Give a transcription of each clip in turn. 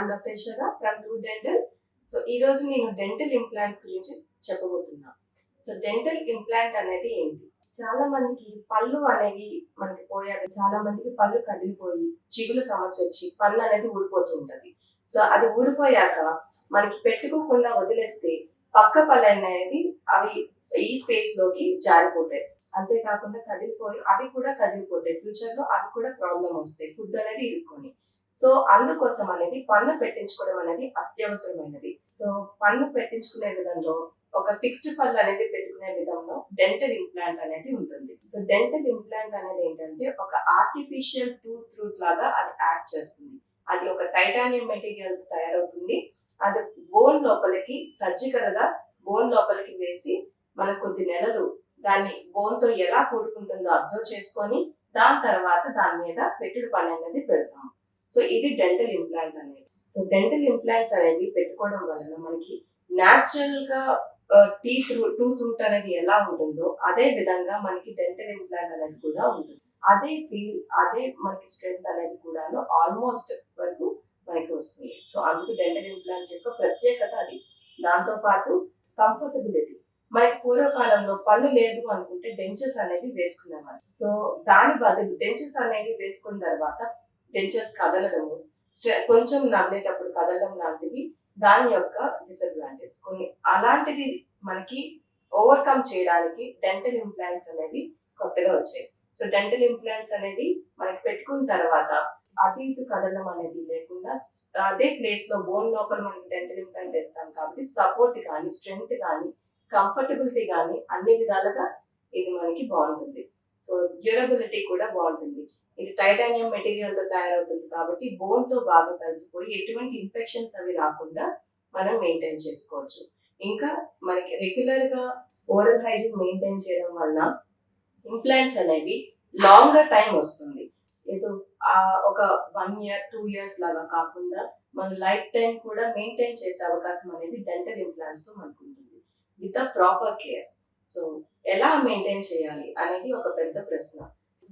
I'm doctor Yashoda from two dental. So ఈ రోజు నేను డెంటల్ ఇంప్లాంట్స్ గురించి చెప్పబోతున్నా. సో డెంటల్ ఇంప్లాంట్ అనేది ఏంటి? చాలా మందికి పళ్ళు అనేవి మనకి పోయాక చాలా మందికి పళ్ళు కదిలిపోయి చిగుల సమస్య వచ్చి పన్ను అనేది ఊడిపోతూ ఉంటది. సో అది ఊడిపోయాక మనకి పెట్టుకోకుండా వదిలేస్తే పక్క పళ్ళు అనేవి అవి ఈ స్పేస్ లోకి జారిపోతాయి. అంతేకాకుండా అవి కూడా కదిలిపోతాయి. ఫ్యూచర్ లో అవి కూడా ప్రాబ్లం వస్తాయి, ఫుడ్ అనేది ఇరుక్కొని. సో అందుకోసం అనేది పన్ను పెట్టించుకోవడం అనేది అత్యవసరమైనది. సో పన్ను పెట్టించుకునే విధంలో ఒక ఫిక్స్డ్ పళ్ళు అనేది పెట్టుకునే విధంలో డెంటల్ ఇంప్లాంట్ అనేది ఉంటుంది. సో డెంటల్ ఇంప్లాంట్ అనేది ఏంటంటే ఒక ఆర్టిఫిషియల్ టూత్ రూట్ లాగా అది యాక్ట్ చేస్తుంది. అది ఒక టైటానియం మెటీరియల్ తయారవుతుంది. అది బోన్ లోపలికి సర్జికల్ గా బోన్ లోపలికి వేసి మనం కొద్ది నెలలు దాన్ని బోన్ తో ఎలా కూడుకుంటుందో అబ్జర్వ్ చేసుకొని దాని తర్వాత దాని మీద పెట్టుడు పని అనేది పెడతాం. సో ఇది డెంటల్ ఇంప్లాంట్ అనేది. సో డెంటల్ ఇంప్లాంట్స్ అనేది పెట్టుకోవడం వలన మనకి న్యాచురల్ గా టూత్ రూట్ అనేది ఎలా ఉంటుందో అదే విధంగా మనకి డెంటల్ ఇంప్లాంట్ అనేది కూడా ఉంటుంది. అదే ఫీల్, అదే మనకి స్ట్రెంత్ అనేది కూడా ఆల్మోస్ట్ వరకు మనకి వస్తుంది. సో అందుకు డెంటల్ ఇంప్లాంట్ యొక్క ప్రత్యేకత అది. దాంతో పాటు కంఫర్టబిలిటీ. మనకి పూర్వకాలంలో పళ్ళు లేదు అనుకుంటే డెంచెస్ అనేవి వేసుకునేవారు. సో దాని బదులు డెంచెస్ అనేవి వేసుకున్న తర్వాత డెంచెస్ కదలడము, కొంచెం నవ్వేటప్పుడు కదలడం లాంటివి దాని యొక్క డిసడ్వాంటేజ్. కొన్ని అలాంటిది మనకి ఓవర్కమ్ చేయడానికి డెంటల్ ఇంప్లాంట్స్ అనేవి కొత్తగా వచ్చాయి. సో డెంటల్ ఇంప్లాంట్స్ అనేది మనకి పెట్టుకున్న తర్వాత అటు ఇటు కదలడం అనేది లేకుండా అదే ప్లేస్ లో బోన్ లోపల మనకి డెంటల్ ఇంప్లాంట్ వేస్తాం కాబట్టి సపోర్ట్ కానీ స్ట్రెంగ్త్ కానీ కంఫర్టబిలిటీ కానీ అన్ని విధాలుగా ఇది మనకి బాగుంటుంది. సో డ్యూరబిలిటీ కూడా బాగుంటుంది. ఇది టైటానియం మెటీరియల్ తో తయారవుతుంది కాబట్టి బోన్ తో బాగా కలిసిపోయి ఎటువంటి ఇన్ఫెక్షన్స్ అవి రాకుండా మనం మెయింటైన్ చేసుకోవచ్చు. ఇంకా మనకి రెగ్యులర్ గా ఓరల్ హైజీన్ మెయింటైన్ చేయడం వల్ల ఇంప్లాంట్స్ అనేవి లాంగర్ టైం వస్తుంది. ఏదో ఒక 1 year 2 years లాగా కాకుండా మన లైఫ్ టైం కూడా మెయింటైన్ చేసే అవకాశం అనేది డెంటల్ ఇంప్లాంట్స్ తో మనకు ఉంటుంది with the proper care. So ఎలా మెయింటైన్ చేయాలి అనేది ఒక పెద్ద ప్రశ్న.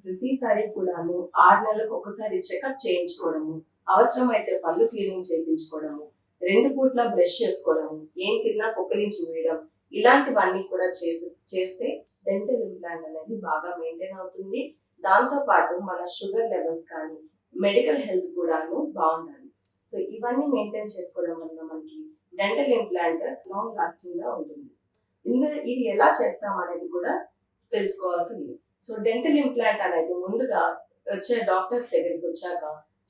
ప్రతిసారి కూడాను 6 నెలలకు ఒకసారి చెకప్ చేయించుకోవడము, అవసరమైతే పళ్ళు క్లీనింగ్ చేయించుకోవడము, 2 పూట్ల బ్రష్ చేసుకోవడము, ఏం తిన్నా పొక్కలించి వేయడం, ఇలాంటివన్నీ కూడా చేస్తే డెంటల్ ఇంప్లాంట్ అనేది బాగా మెయింటైన్ అవుతుంది. దాంతో పాటు మన షుగర్ లెవెల్స్ కానీ మెడికల్ హెల్త్ కూడాను బాగుండాలి. సో ఇవన్నీ మెయింటైన్ చేసుకోవడం వల్ల మనకి డెంటల్ ఇంప్లాంట్ లాంగ్ లాస్టింగ్ గా ఉంటుంది. ఇది ఎలా చేస్తాం అనేది కూడా తెలుసుకోవాల్సింది. సో డెంటల్ ఇంప్లాంట్ అనేది ముందుగా వచ్చే డాక్టర్ దగ్గరికి వచ్చాక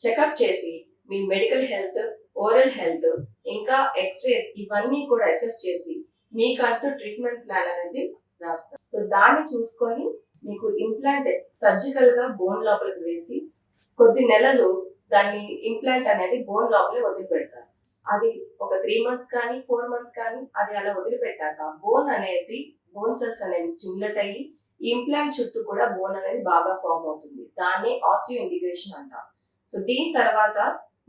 చెకప్ చేసి మీ మెడికల్ హెల్త్, ఓరల్ హెల్త్, ఇంకా ఎక్స్రేస్ ఇవన్నీ కూడా అసెస్ చేసి మీకంటూ ట్రీట్మెంట్ ప్లాన్ అనేది రాస్తారు. సో దాన్ని చూసుకొని మీకు ఇంప్లాంట్ సర్జికల్ గా బోన్ లోపలికి వేసి కొద్ది నెలలు దాన్ని ఇంప్లాంట్ అనేది బోన్ లోపలే వదిలిపెడతారు. అది ఒక 3 months కానీ 4 months కానీ అది అలా వదిలిపెట్టాక బోన్ సెల్స్ అనేవి స్టిమ్యులేట్ అయ్యి ఇంప్లాంట్ చుట్టూ కూడా బోన్ అనేది బాగా ఫామ్ అవుతుంది. దాన్ని ఆస్టియో ఇంటిగ్రేషన్ అంటాం. సో దీని తర్వాత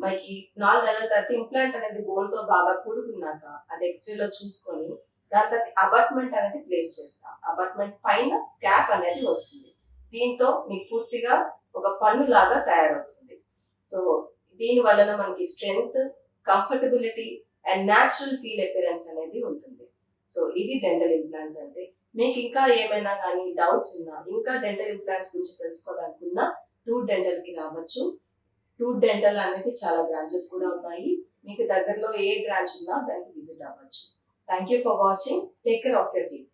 మనకి 4 నెలల తర్వాత ఇంప్లాంట్ అనేది బోన్ తో బాగా కూడుకున్నాక అది ఎక్స్రేలో చూసుకొని దాని తర్వాత అబాట్మెంట్ అనేది ప్లేస్ చేస్తాం. అబాట్మెంట్ పైన క్యాప్ అనేది వస్తుంది. దీంతో మీకు పూర్తిగా ఒక పన్ను లాగా తయారవుతుంది. సో దీని వలన మనకి strength, comfortability and natural feel appearance అనేది ఉంటుంది. సో ఇది డెంటల్ ఇంప్లాంట్స్ అంటే. మీకు ఇంకా ఏమైనా కానీ డౌట్స్ ఉన్నా, ఇంకా డెంటల్ ఇంప్లాంట్స్ గురించి తెలుసుకోవాలనుకున్నా టూత్ డెంటల్ కి రావచ్చు. టూత్ డెంటల్ అనేది చాలా బ్రాంచెస్ కూడా ఉన్నాయి. మీకు దగ్గరలో ఏ బ్రాంచ్ ఉన్నా దానికి విజిట్ అవ్వచ్చు. Thank you for watching. Take care of your teeth.